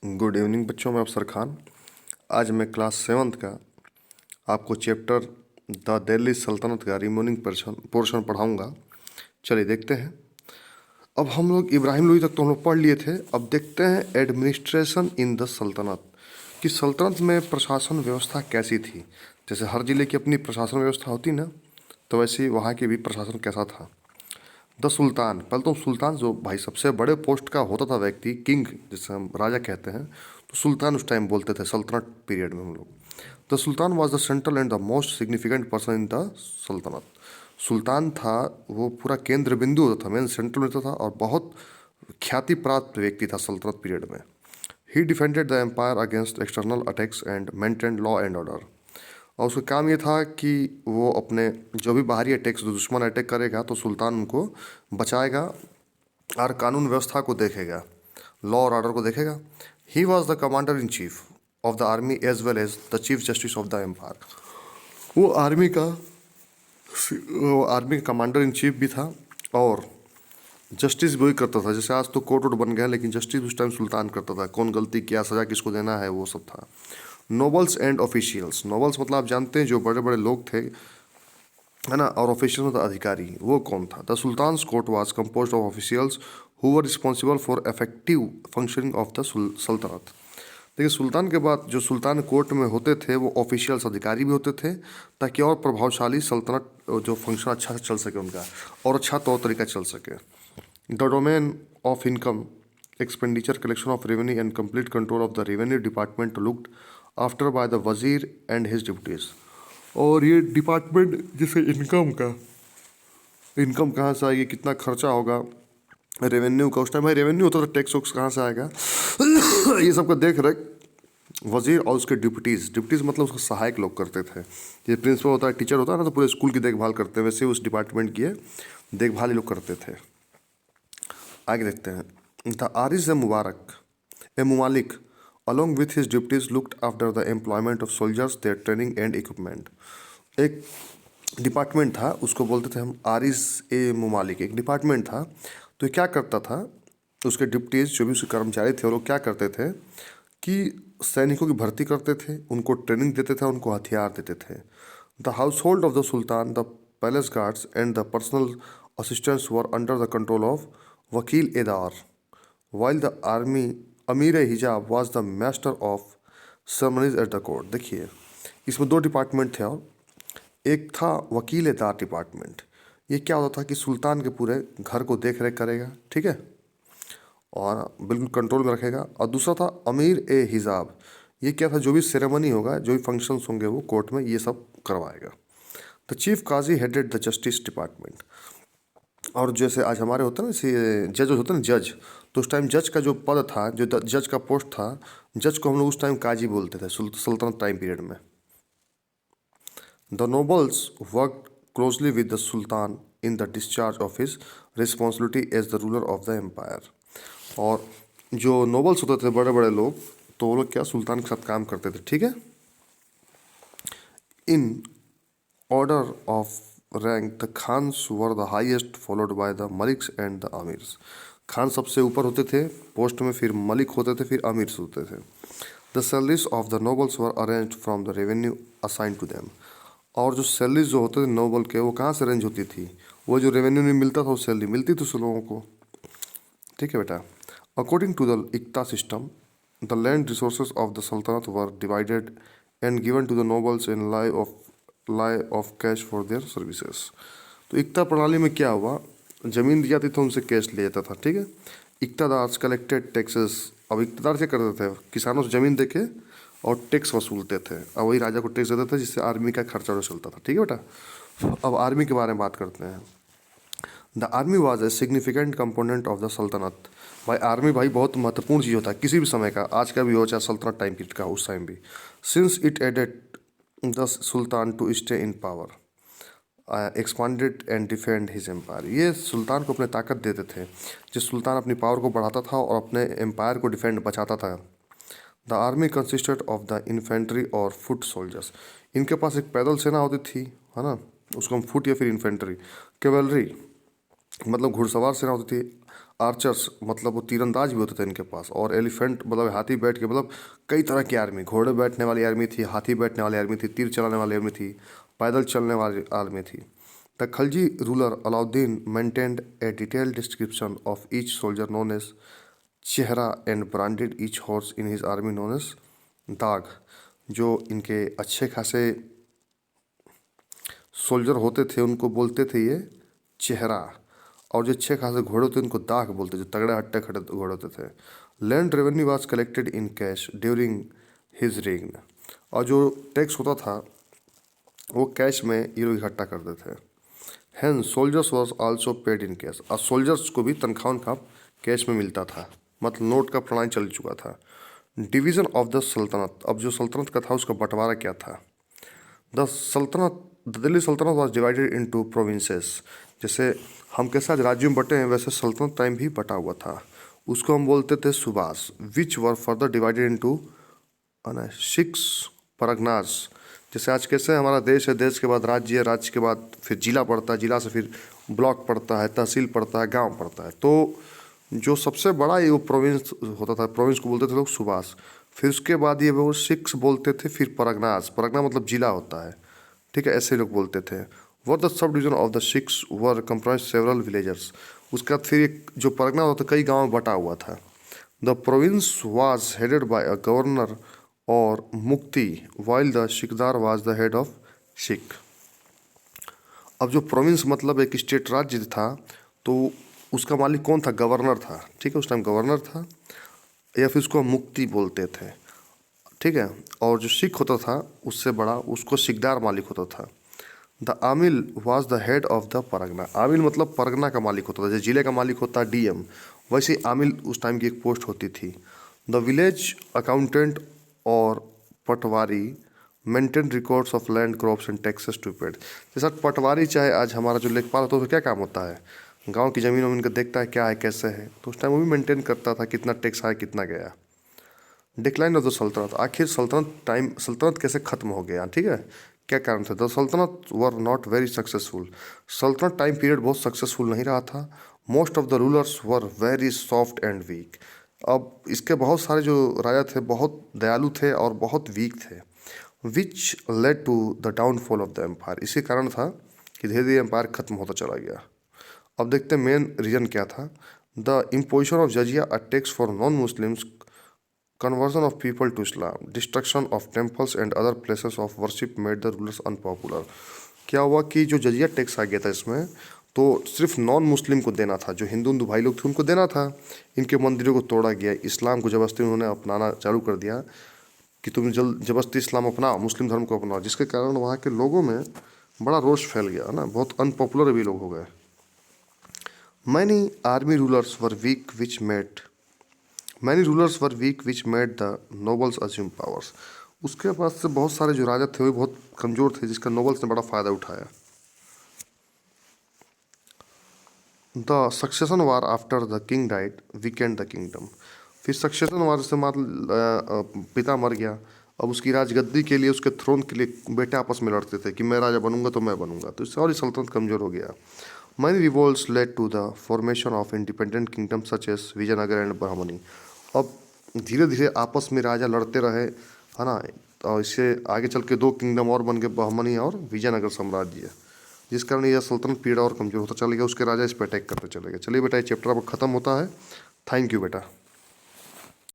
Good evening बच्चों, मैं अफसर खान। आज मैं क्लास 7th का आपको चैप्टर द दिल्ली सल्तनत का रिमेनिंग पोर्शन पढ़ाऊंगा। चलिए देखते हैं। अब हम लोग इब्राहिम लोदी तक तो हम लोग पढ़ लिए थे। अब देखते हैं एडमिनिस्ट्रेशन इन द सल्तनत, कि सल्तनत में प्रशासन व्यवस्था कैसी थी। जैसे हर जिले की अपनी प्रशासन व्यवस्था होती ना, तो वैसे ही वहाँ की भी प्रशासन कैसा था। द सुल्तान, पहले तो सुल्तान जो भाई सबसे बड़े पोस्ट का होता था व्यक्ति, किंग जिसे हम राजा कहते हैं, तो सुल्तान उस टाइम बोलते थे सल्तनत पीरियड में हम लोग। The sultan was the central and the most significant person in the सल्तनत। सुल्तान था वो पूरा केंद्र बिंदु होता था, मेन सेंट्रल में था, और बहुत ख्याति प्राप्त व्यक्ति था सल्तनत पीरियड में। He defended the empire against external attacks and maintain law and order. और उसका काम ये था कि वो अपने जो भी बाहरी अटैक्स, जो दुश्मन अटैक करेगा तो सुल्तान उनको बचाएगा और कानून व्यवस्था को देखेगा, लॉ और ऑर्डर को देखेगा। He was the commander in chief of the army as well as the chief justice of the empire. वो आर्मी का कमांडर इन चीफ भी था और जस्टिस भी वही करता था। जैसे आज तो कोर्ट वोट बन गया, लेकिन जस्टिस उस टाइम सुल्तान करता था। कौन गलती किया, सजा किसको देना है, वो सब था। नोबल्स एंड ऑफिशियल्स, नोबल्स मतलब आप जानते हैं जो बड़े बड़े लोग थे, है ना, और ऑफिशियल मतलब अधिकारी। वो कौन था? The sultan's court was composed of officials who were responsible for effective functioning of the sultanate. देखिए, सुल्तान के बाद जो सुल्तान कोर्ट में होते थे वो ऑफिशियल्स अधिकारी भी होते थे, ताकि और प्रभावशाली सल्तनत जो फंक्शन अच्छा से चल सके उनका, और अच्छा तौर तरीका चल सके। The domain of income, expenditure, collection of revenue and complete control of the revenue department looked after by the वजीर एंड हिज डिप्टीज। और ये डिपार्टमेंट जैसे इनकम कहाँ से आएगी, कितना खर्चा होगा, रेवेन्यू का, उस टाइम भाई रेवेन्यू होता था, टैक्स वैक्स कहाँ से आएगा ये सब का देख रेख वजीर और उसके डिप्टीज मतलब उसके सहायक लोग करते थे। ये प्रिंसिपल होता है, टीचर होता है ना, तो पूरे स्कूल की देखभाल करते हैं, वैसे उस डिपार्टमेंट की देखभाल ये लोग करते थे। आगे देखते हैं। The Ariz i Mumalik along with his duties looked after the employment of soldiers, their training and equipment। एक डिपार्टमेंट था, उसको बोलते थे हम आरिस ए मुमालिक, एक डिपार्टमेंट था। तो ये क्या करता था, उसके डिप्टीज जो भी उसके कर्मचारी थे वो लोग क्या करते थे कि सैनिकों की भर्ती करते थे, उनको ट्रेनिंग देते थे, उनको हथियार देते थे। The household of the sultan, the palace guards and the personal assistants were under the control of Vakil idar, while the army Amir Hajib was the master of ceremonies at the court. देखिए, इसमें दो डिपार्टमेंट थे, और एक था वकील दार डिपार्टमेंट। ये क्या होता था कि सुल्तान के पूरे घर को देख रेख करेगा, ठीक है, और बिल्कुल कंट्रोल में रखेगा। और दूसरा था अमीर ए हिजाब। ये क्या था, जो भी सेरेमनी होगा, जो भी फंक्शंस होंगे वो कोर्ट में ये सब करवाएगा। The chief qazi headed the justice department. और जैसे आज हमारे होते हैं ना, जैसे जज होते हैं ना, जज, तो उस टाइम जज का जो पद था, जो जज का पोस्ट था, जज को हम लोग उस टाइम काजी बोलते थे सल्तनत टाइम पीरियड में। The nobles work closely with the sultan in the discharge of his responsibility as the ruler of the empire. और जो नोबल्स होते थे, बड़े बड़े लोग, तो वो लोग क्या सुल्तान के साथ काम करते थे, ठीक है। In order of rank the khans were the highest, followed by the maliks and the amirs. खान सबसे ऊपर होते थे पोस्ट में, फिर मलिक होते थे, फिर आमिर्स होते थे। The salaries of the nobles were arrange from the revenue assign to them. और जो सैलरीज जो होते थे नोबल के, वो कहाँ से अरेंज होती थी? वो जो रेवेन्यू नहीं मिलता था, वो सैलरी मिलती थी उस लोगों को, ठीक है बेटा। According to the iqta system, the land resources of the sultanate were divided and given to the nobles in lieu of cash for their services. तो इक्ता प्रणाली में क्या हुआ, जमीन दी जाती थी, उनसे कैश ले जाता था, ठीक है। इक्तादार्स कलेक्टेड टैक्सेस। अब इक्तदार क्या करते थे, किसानों से जमीन देके और टैक्स वसूलते थे, और वही राजा को टैक्स देते थे, जिससे आर्मी का खर्चा चलता था, ठीक है बेटा। अब आर्मी के बारे में बात करते हैं। The army was a significant component of the सल्तनत। भाई आर्मी भाई बहुत महत्वपूर्ण चीज़ होता है किसी भी समय का, आज का भी हो चाहे सल्तनत टाइम पीरियड का, उस टाइम भी। Since it aided the sultan to stay in power, expanded and defend his empire. ये सुल्तान को अपने ताकत देते थे, जिस सुल्तान अपनी पावर को बढ़ाता था और अपने एम्पायर को डिफेंड बचाता था। The army consisted of the infantry और फुट सोल्जर्स। इनके पास एक पैदल सेना होती थी, है ना, उसको हम फुट या फिर इन्फेंट्री। कैवलरी मतलब घुड़सवार सेना होती थी। आर्चर्स मतलब वो तीरंदाज भी होते थे इनके पास, और एलिफेंट मतलब हाथी बैठ के मतलब कई तरह की आर्मी, घोड़े बैठने वाली आर्मी थी, हाथी बैठने वाली आर्मी थी, तीर चलाने वाली आर्मी थी, पैदल चलने वाली आर्मी थी। The Khalji ruler Alauddin maintained a detailed description of each soldier known as chehra and branded each horse in his army known as dagh. जो इनके अच्छे खासे सोल्जर होते थे उनको बोलते थे ये चेहरा, और जो अच्छे खासे घोड़े होते उनको दाग बोलते, जो तगड़े हट्टे खड़े घोड़े होते थे। Land revenue was collected in cash during his reign, और जो टैक्स होता था वो कैश में ये लोग इकट्ठा करते थे। Hence soldiers was also paid in cash, और सोल्जर्स को भी तनख्वाह उनका कैश में मिलता था, मतलब नोट का प्रणाली चल चुका था। डिवीजन ऑफ द सल्तनत, अब जो सल्तनत का था उसका बंटवारा क्या था। द दिल्ली सल्तनत वॉज डिवाइडेड इनटू प्रोविंसेस, जैसे हम कैसे आज राज्यों में बटे हैं वैसे सल्तनत टाइम भी बटा हुआ था, उसको हम बोलते थे सूबास। विच वर फर्दर डिवाइडेड इनटू 6 परगनास, जैसे आज कैसे हमारा देश है, देश के बाद राज्य है, राज्य के बाद फिर जिला पड़ता है, जिला से फिर ब्लॉक पड़ता है, तहसील पड़ता है, गांव पड़ता है। तो जो सबसे बड़ा ये वो प्रोविंस होता था, प्रोविंस को बोलते थे लोग सूबास। फिर उसके बाद ये वो 6 बोलते थे, फिर परगनास, परगना मतलब जिला होता है, ठीक है, ऐसे लोग बोलते थे। Were the sub division of the 6 were comprise several villagers, उसके बाद फिर एक जो परगना होता कई गाँव में बटा हुआ था। The province was headed by a governor और मुक्ति, while the Sikdar was the head of Sikh. अब जो प्रोविंस मतलब एक स्टेट राज्य था, तो उसका मालिक कौन था, गवर्नर था, ठीक है, उस टाइम गवर्नर था, या फिर उसको मुक्ति बोलते थे, ठीक है। और जो सिख होता था उससे बड़ा, उसको सिकदार मालिक होता था। The Aamil was the head of the Pargana, आमिल मतलब परगना का मालिक होता था, जैसे जिले का मालिक होता है डीएम, वैसे आमिल उस टाइम की एक पोस्ट होती थी। द विलेज अकाउंटेंट और patwari maintain records of land crops and taxes to paid, जैसा पटवारी चाहे आज हमारा जो लेखपाल होता है तो क्या काम होता है, गांव की ज़मीन वमीन का देखता है क्या है कैसे है, तो उस टाइम वो भी मेंटेन करता था कितना टैक्स आया कितना गया। डिक्लाइन ऑफ द सल्तनत, आखिर सल्तनत कैसे खत्म हो गया, ठीक है, क्या कारण था। The sultanate were not very successful, सल्तनत टाइम पीरियड बहुत सक्सेसफुल नहीं रहा था। Most of the rulers were very soft and weak, अब इसके बहुत सारे जो राजा थे बहुत दयालु थे और बहुत वीक थे। Which led to the downfall of the empire, इसी कारण था कि धीरे धीरे एम्पायर खत्म होता चला गया। अब देखते हैं मेन रीजन क्या था। The imposition of jizya a tax for non Muslims, conversion of people to Islam, destruction of temples and other places of worship made the rulers unpopular। क्या हुआ कि जो जजिया टैक्स आ गया था इसमें, तो सिर्फ नॉन मुस्लिम को देना था, जो हिंदू भाई लोग थे उनको देना था, इनके मंदिरों को तोड़ा गया, इस्लाम को जबरदस्ती उन्होंने अपनाना चालू कर दिया कि तुम जबरदस्ती इस्लाम अपनाओ, मुस्लिम धर्म को अपनाओ, जिसके कारण वहाँ के लोगों में बड़ा रोष फैल गया ना, बहुत अनपॉपुलर भी लोग हो गए। Many army rulers were weak which made many rulers were weak which made the nobles assume powers, उसके पास से बहुत सारे जो राजा थे वो बहुत कमज़ोर थे, जिसका नोबल्स ने बड़ा फ़ायदा उठाया। The succession war after the king died Weeknd the kingdom, फिर सक्सेशन वार से पिता मर गया, अब उसकी राजगद्दी के लिए, उसके थ्रोन के लिए बेटे आपस में लड़ते थे कि मैं राजा बनूंगा तो मैं बनूंगा, तो इससे और सल्तनत कमज़ोर हो गया। Many revolts led to the formation of independent kingdom such as Vijayanagar and Bahmani, अब धीरे धीरे आपस में राजा लड़ते रहे, है ना, और इससे आगे चल के 2 किंगडम और बन गए, बहमनी और विजयनगर साम्राज्य, जिस कारण यह सल्तनत पीड़ा और कमजोर होता चला गया, उसके राजा इस पर अटैक करते चले गए। चलिए बेटा ये चैप्टर अब खत्म होता है। थैंक यू बेटा।